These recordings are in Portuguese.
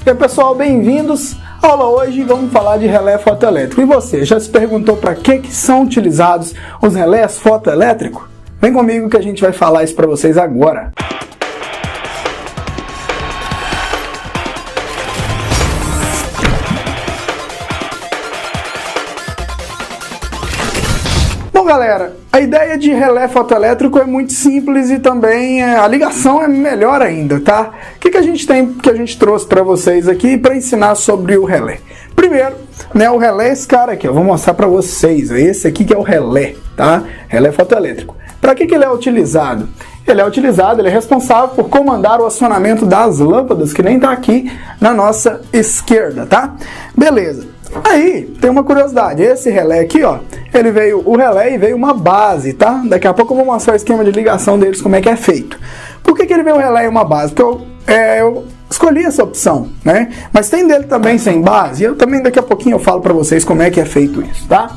E aí, pessoal, bem-vindos! Aula hoje, vamos falar de relé fotoelétrico. E você, já se perguntou para que são utilizados os relés fotoelétricos? Vem comigo que a gente vai falar isso para vocês agora. Bom, galera, a ideia de relé fotoelétrico é muito simples e também a ligação é melhor ainda, tá? O que a gente trouxe para vocês aqui para ensinar sobre o relé? Primeiro, né, o relé é esse cara aqui, eu vou mostrar para vocês, esse aqui que é o relé, tá? Relé fotoelétrico. Para que ele é utilizado? Ele é responsável por comandar o acionamento das lâmpadas, que nem tá aqui na nossa esquerda, tá? Beleza. Aí, tem uma curiosidade, esse relé aqui, ó, ele veio o relé e veio uma base, tá? Daqui a pouco eu vou mostrar o esquema de ligação deles, como é que é feito. Por que ele veio o relé e uma base? Porque eu escolhi essa opção, né? Mas tem dele também sem base, e eu também daqui a pouquinho eu falo pra vocês como é que é feito isso, tá?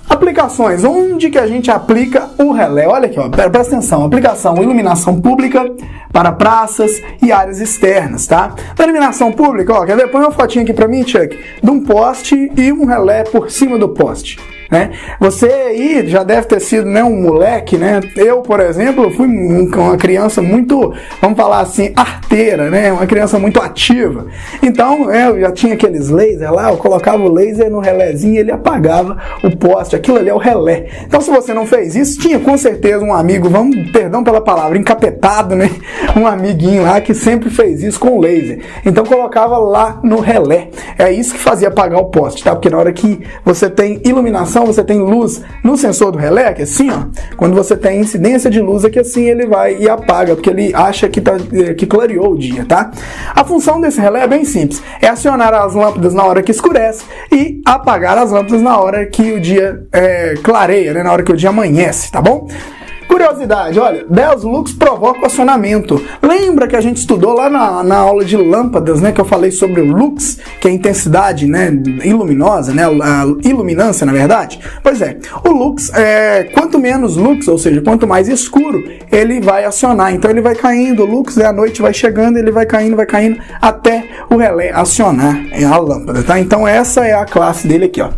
Aplicações, onde que a gente aplica o relé? Olha aqui, ó, presta atenção, aplicação iluminação pública para praças e áreas externas, tá? Da iluminação pública, ó, quer ver? Põe uma fotinha aqui pra mim, Chuck, de um poste e um relé por cima do poste, né? Você aí já deve ter sido, né, um moleque, né? Eu, por exemplo, fui uma criança muito, vamos falar assim, arteira, né? Uma criança muito ativa. Então, eu já tinha aqueles lasers lá, eu colocava o laser no relézinho e ele apagava o poste. Aquilo ali é o relé. Então, se você não fez isso, tinha com certeza um amigo, perdão pela palavra, encapetado, né? Um amiguinho lá que sempre fez isso com o laser. Então, colocava lá no relé. É isso que fazia apagar o poste, tá? Porque na hora que você tem iluminação, você tem luz no sensor do relé, que é assim, ó, quando você tem incidência de luz aqui assim, ele vai e apaga, porque ele acha que clareou o dia, tá? A função desse relé é bem simples, é acionar as lâmpadas na hora que escurece e apagar as lâmpadas na hora que o dia clareia, né, na hora que o dia amanhece, tá bom? Curiosidade, olha, 10 lux provoca o acionamento. Lembra que a gente estudou lá na aula de lâmpadas, né, que eu falei sobre o lux, que é a intensidade, né, iluminosa, né, a iluminância, na verdade? Pois é, o lux, quanto menos lux, ou seja, quanto mais escuro, ele vai acionar. Então ele vai caindo, o lux, a noite vai chegando, ele vai caindo, até o relé acionar a lâmpada, tá? Então essa é a classe dele aqui, ó.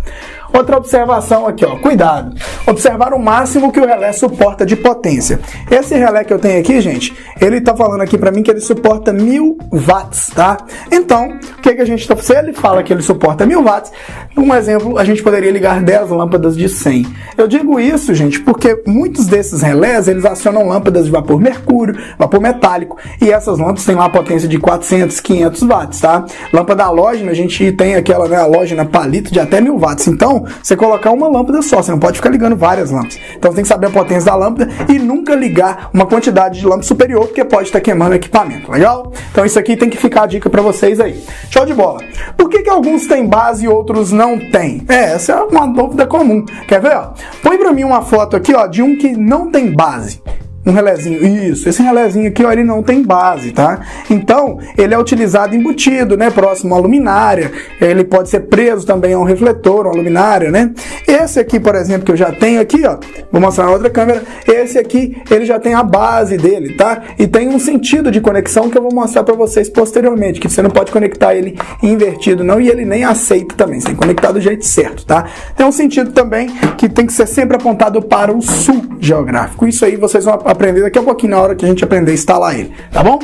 Outra observação aqui, ó, cuidado, observar o máximo que o relé suporta de potência. Esse relé que eu tenho aqui, gente, ele tá falando aqui pra mim que ele suporta 1000 watts, tá? Então, o que a gente tá, se ele fala que ele suporta 1000 watts, um exemplo, a gente poderia ligar 10 lâmpadas de 100. Eu digo isso, gente, porque muitos desses relés, eles acionam lâmpadas de vapor mercúrio, vapor metálico, e essas lâmpadas têm lá a potência de 400, 500 watts, tá? Lâmpada halógena, a gente tem aquela, né, halógena palito de até 1000 watts, então, você colocar uma lâmpada só, você não pode ficar ligando várias lâmpadas. Então você tem que saber a potência da lâmpada e nunca ligar uma quantidade de lâmpada superior, porque pode estar queimando equipamento, legal? Então isso aqui tem que ficar a dica para vocês aí. Show de bola! Por que alguns têm base e outros não têm? Essa é uma dúvida comum. Quer ver? Ó? Põe para mim uma foto aqui, ó, de um que não tem base. Um relézinho, isso, esse relézinho aqui, ó, ele não tem base, tá? Então, ele é utilizado embutido, né, próximo à luminária, ele pode ser preso também a um refletor, uma luminária, né? Esse aqui, por exemplo, que eu já tenho aqui, ó, vou mostrar na outra câmera, esse aqui, ele já tem a base dele, tá? E tem um sentido de conexão que eu vou mostrar pra vocês posteriormente, que você não pode conectar ele invertido não, e ele nem aceita também, você tem que conectar do jeito certo, tá? Tem um sentido também que tem que ser sempre apontado para o sul geográfico, isso aí vocês vão aprender daqui a pouquinho na hora que a gente aprender a instalar ele, tá bom?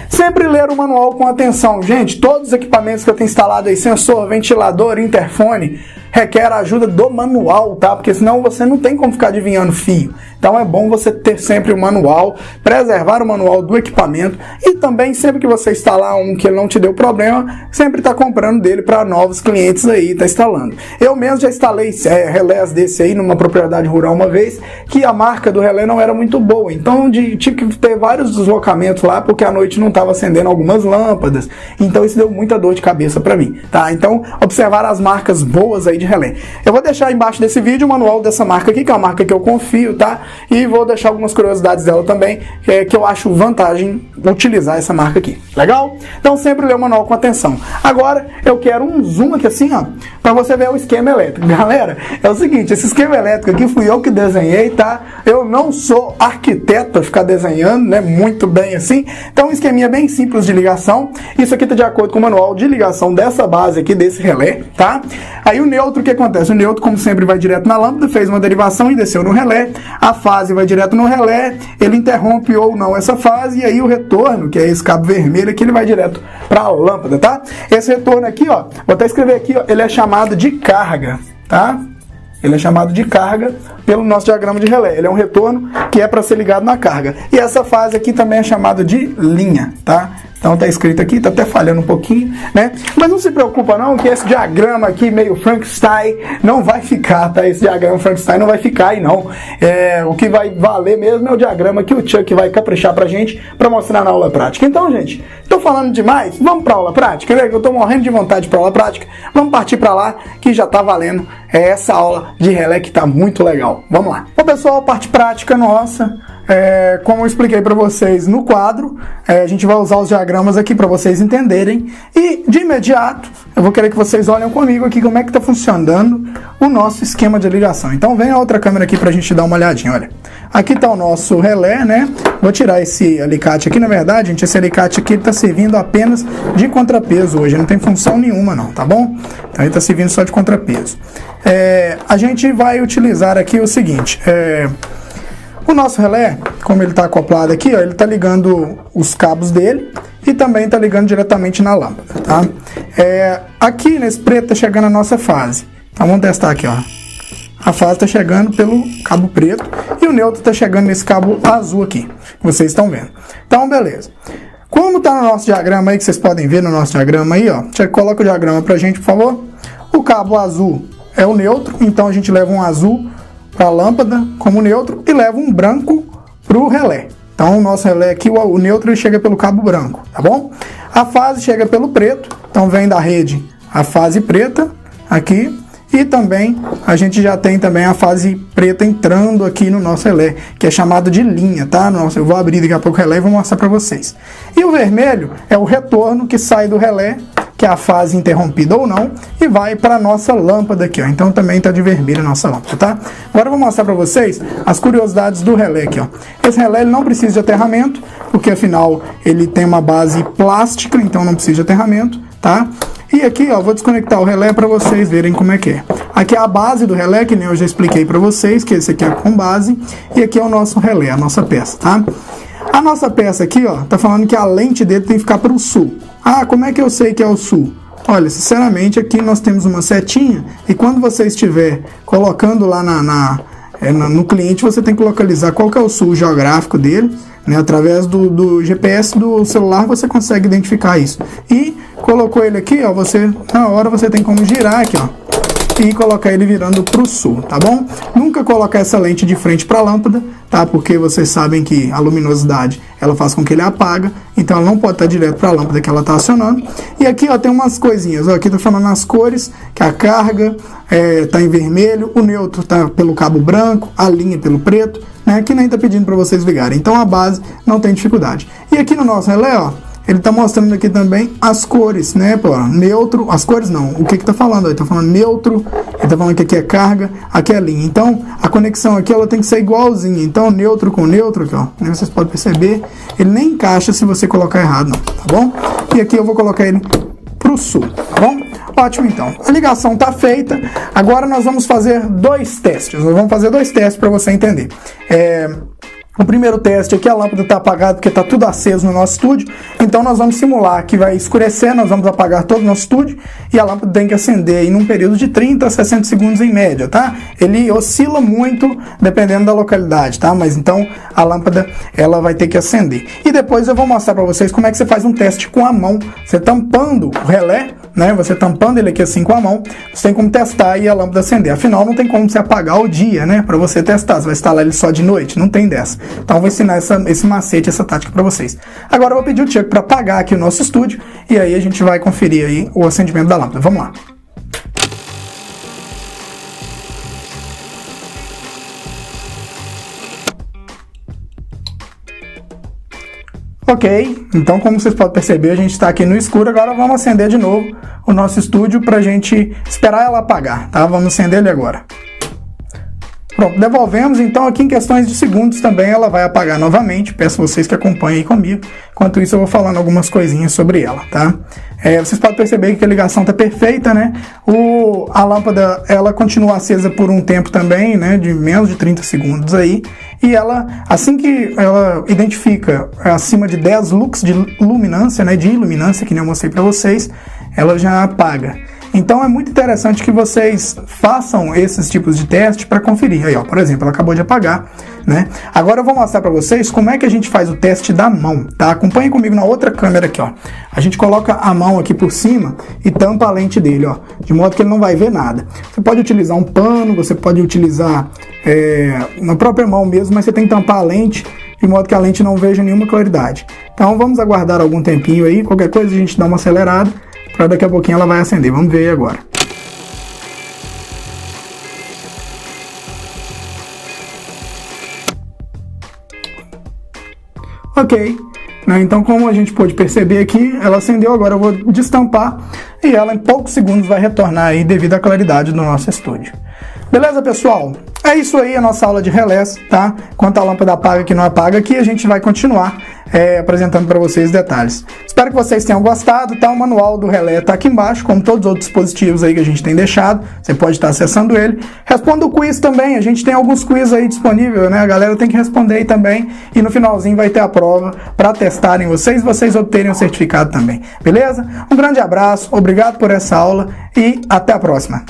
Sempre ler o manual com atenção. Gente, todos os equipamentos que eu tenho instalado aí, sensor, ventilador, interfone, requer a ajuda do manual, tá? Porque senão você não tem como ficar adivinhando fio. Então é bom você ter sempre o manual, preservar o manual do equipamento e também sempre que você instalar um que ele não te deu problema, sempre tá comprando dele para novos clientes aí, tá instalando. Eu mesmo já instalei relés desse aí numa propriedade rural uma vez, que a marca do relé não era muito boa, então tive que ter vários deslocamentos lá, porque à noite não estava acendendo algumas lâmpadas, então isso deu muita dor de cabeça para mim, tá? Então observar as marcas boas aí de de relé. Eu vou deixar embaixo desse vídeo o manual dessa marca aqui, que é uma marca que eu confio, tá? E vou deixar algumas curiosidades dela também, que eu acho vantagem utilizar essa marca aqui. Legal? Então sempre lê o manual com atenção. Agora eu quero um zoom aqui assim, ó, para você ver o esquema elétrico. Galera, é o seguinte, esse esquema elétrico aqui fui eu que desenhei, tá? Eu não sou arquiteto para ficar desenhando, né, muito bem assim. Então um esqueminha bem simples de ligação. Isso aqui tá de acordo com o manual de ligação dessa base aqui, desse relé, tá? Aí o neutro, o que acontece? O neutro, como sempre, vai direto na lâmpada, fez uma derivação e desceu no relé. A fase vai direto no relé, ele interrompe ou não essa fase, e aí o retorno, que é esse cabo vermelho aqui, ele vai direto para a lâmpada, tá? Esse retorno aqui, ó, vou até escrever aqui, ó, ele é chamado de carga, tá? Ele é chamado de carga pelo nosso diagrama de relé. Ele é um retorno que é para ser ligado na carga. E essa fase aqui também é chamada de linha, tá? Então tá escrito aqui, tá até falhando um pouquinho, né? Mas não se preocupa não, que esse diagrama aqui meio Frankenstein não vai ficar, tá? Esse diagrama Frankenstein não vai ficar aí não. O que vai valer mesmo é o diagrama que o Chuck vai caprichar pra gente pra mostrar na aula prática. Então, gente, tô falando demais, vamos pra aula prática, né? Eu tô morrendo de vontade pra aula prática. Vamos partir pra lá, que já tá valendo essa aula de relé que tá muito legal. Vamos lá. Bom, pessoal, parte prática nossa. Como eu expliquei para vocês no quadro, a gente vai usar os diagramas aqui para vocês entenderem, e de imediato eu vou querer que vocês olhem comigo aqui como é que está funcionando o nosso esquema de ligação. Então vem a outra câmera aqui para a gente dar uma olhadinha, olha. Aqui está o nosso relé, né? Vou tirar esse alicate aqui, na verdade, gente, esse alicate aqui está servindo apenas de contrapeso hoje, não tem função nenhuma não, tá bom? Então ele está servindo só de contrapeso. A gente vai utilizar aqui o seguinte, o nosso relé, como ele está acoplado aqui, ó, ele está ligando os cabos dele e também está ligando diretamente na lâmpada, tá? Aqui nesse preto está chegando a nossa fase. Então vamos testar aqui, ó. A fase está chegando pelo cabo preto e o neutro está chegando nesse cabo azul aqui, que vocês estão vendo. Então, beleza. Como está no nosso diagrama aí, que vocês podem ver no nosso diagrama aí, ó. Coloca o diagrama pra gente, por favor. O cabo azul é o neutro, então a gente leva um azul para a lâmpada como neutro e leva um branco para o relé. Então o nosso relé aqui, o neutro, ele chega pelo cabo branco, tá bom? A fase chega pelo preto, então vem da rede a fase preta aqui, e também a gente já tem também a fase preta entrando aqui no nosso relé, que é chamado de linha, tá? Eu vou abrir daqui a pouco o relé e vou mostrar para vocês. E o vermelho é o retorno que sai do relé, que é a fase interrompida ou não, e vai para a nossa lâmpada aqui, ó. Então também está de vermelho a nossa lâmpada, tá? Agora eu vou mostrar para vocês as curiosidades do relé aqui, ó. Esse relé ele não precisa de aterramento, porque afinal ele tem uma base plástica, então não precisa de aterramento, tá? E aqui, ó, vou desconectar o relé para vocês verem como é que é. Aqui é a base do relé, que nem eu já expliquei para vocês, que esse aqui é com base, e aqui é o nosso relé, a nossa peça, tá? A nossa peça aqui, ó, tá falando que a lente dele tem que ficar para o sul. Ah, como é que eu sei que é o sul? Olha, sinceramente, aqui nós temos uma setinha, e quando você estiver colocando lá no cliente, você tem que localizar qual que é o sul geográfico dele, né? Através do GPS do celular você consegue identificar isso. E colocou ele aqui, ó, na hora você tem como girar aqui, ó, e colocar ele virando para o sul, tá bom? Nunca colocar essa lente de frente para a lâmpada, tá? Porque vocês sabem que a luminosidade ela faz com que ele apaga, então ela não pode estar direto para a lâmpada que ela está acionando. E aqui, ó, tem umas coisinhas, ó, aqui tá falando as cores, que a carga tá em vermelho, o neutro tá pelo cabo branco, a linha pelo preto, né? Que nem tá pedindo para vocês ligarem. Então a base não tem dificuldade. E aqui no nosso relé, ó, ele está mostrando aqui também as cores, né? Pô, neutro, as cores não. O que está falando? Ele está falando neutro, ele está falando que aqui é carga, aqui é linha. Então, a conexão aqui ela tem que ser igualzinha. Então, neutro com neutro, aqui, ó, vocês podem perceber, ele nem encaixa se você colocar errado, não, tá bom? E aqui eu vou colocar ele para o sul, tá bom? Ótimo, então. A ligação está feita. Agora nós vamos fazer dois testes. Nós vamos fazer dois testes para você entender. O primeiro teste aqui, a lâmpada está apagada porque está tudo aceso no nosso estúdio, então nós vamos simular que vai escurecer, nós vamos apagar todo o nosso estúdio e a lâmpada tem que acender em um período de 30 a 60 segundos em média, tá? Ele oscila muito dependendo da localidade, tá? Mas então a lâmpada ela vai ter que acender. E depois eu vou mostrar para vocês como é que você faz um teste com a mão, você tampando o relé, né? Você tampando ele aqui assim com a mão, você tem como testar e a lâmpada acender. Afinal, não tem como você apagar o dia, né? Para você testar, você vai instalar ele só de noite, não tem dessa. Então eu vou ensinar esse macete, essa tática para vocês. Agora eu vou pedir o Chuck para apagar aqui o nosso estúdio e aí a gente vai conferir aí o acendimento da lâmpada. Vamos lá. Ok, então como vocês podem perceber, a gente está aqui no escuro. Agora vamos acender de novo o nosso estúdio para a gente esperar ela apagar, tá? Vamos acender ele agora. Pronto, devolvemos, então aqui em questões de segundos também ela vai apagar novamente. Peço vocês que acompanhem aí comigo. Enquanto isso eu vou falando algumas coisinhas sobre ela, tá? Vocês podem perceber que a ligação está perfeita, né? A lâmpada, ela continua acesa por um tempo também, né? De menos de 30 segundos aí. E ela, assim que ela identifica acima de 10 lux de luminância, né? De iluminância, que nem eu mostrei para vocês, ela já apaga. Então é muito interessante que vocês façam esses tipos de teste para conferir. Aí, ó, por exemplo, ela acabou de apagar, né? Agora eu vou mostrar para vocês como é que a gente faz o teste da mão, tá? Acompanhem comigo na outra câmera aqui, ó. A gente coloca a mão aqui por cima e tampa a lente dele, ó, de modo que ele não vai ver nada. Você pode utilizar um pano, você pode utilizar na própria mão mesmo, mas você tem que tampar a lente de modo que a lente não veja nenhuma claridade. Então vamos aguardar algum tempinho aí, qualquer coisa a gente dá uma acelerada, para daqui a pouquinho ela vai acender. Vamos ver aí agora. Ok, né? Então como a gente pôde perceber aqui, ela acendeu. Agora eu vou destampar e ela em poucos segundos vai retornar aí devido à claridade do nosso estúdio. Beleza, pessoal? É isso aí a nossa aula de relés, tá? Quanto a lâmpada apaga e que não apaga, aqui a gente vai continuar apresentando para vocês detalhes. Espero que vocês tenham gostado, tá? O manual do relé tá aqui embaixo, como todos os outros dispositivos aí que a gente tem deixado. Você pode estar acessando ele. Responda o quiz também, a gente tem alguns quiz aí disponíveis, né? A galera tem que responder aí também. E no finalzinho vai ter a prova para testarem vocês e vocês obterem o certificado também. Beleza? Um grande abraço, obrigado por essa aula e até a próxima.